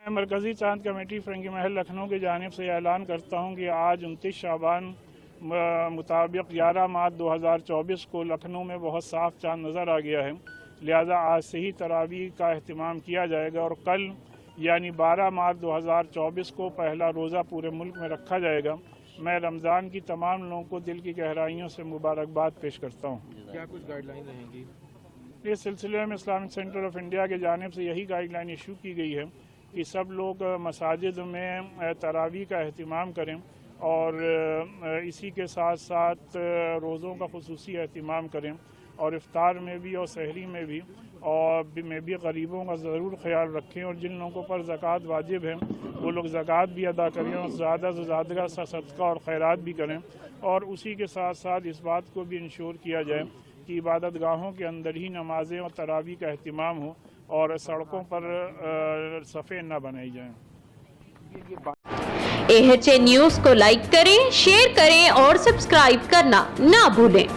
مرکزی چاند کمیٹی فرنگی محل لکھنؤ کی جانب سے اعلان کرتا ہوں کہ آج 29 شعبان مطابق 11 مارچ 2024 کو لکھنؤ میں بہت صاف چاند نظر آ گیا ہے، لہذا آج سے ہی تراویح کا اہتمام کیا جائے گا اور کل یعنی 12 مارچ 2024 کو پہلا روزہ پورے ملک میں رکھا جائے گا۔ میں رمضان کی تمام لوگوں کو دل کی گہرائیوں سے مبارکباد پیش کرتا ہوں۔ کیا کچھ گائیڈ لائن رہیں گی؟ اس سلسلے میں اسلامک سینٹر آف انڈیا کی جانب سے یہی گائیڈ لائن ایشو کی گئی ہے کہ سب لوگ مساجد میں تراویح کا اہتمام کریں اور اسی کے ساتھ ساتھ روزوں کا خصوصی اہتمام کریں اور افطار میں بھی اور سحری میں بھی غریبوں کا ضرور خیال رکھیں، اور جن لوگوں پر زکوٰۃ واجب ہے وہ لوگ زکوٰۃ بھی ادا کریں اور زیادہ سے زیادہ صدقہ اور خیرات بھی کریں، اور اسی کے ساتھ ساتھ اس بات کو بھی انشور کیا جائے کہ عبادت گاہوں کے اندر ہی نمازیں اور تراویح کا اہتمام ہو اور سڑکوں پر صفیں نہ بنائی جائیں۔ AHA نیوز کو لائک کریں، شیئر کریں اور سبسکرائب کرنا نہ بھولیں۔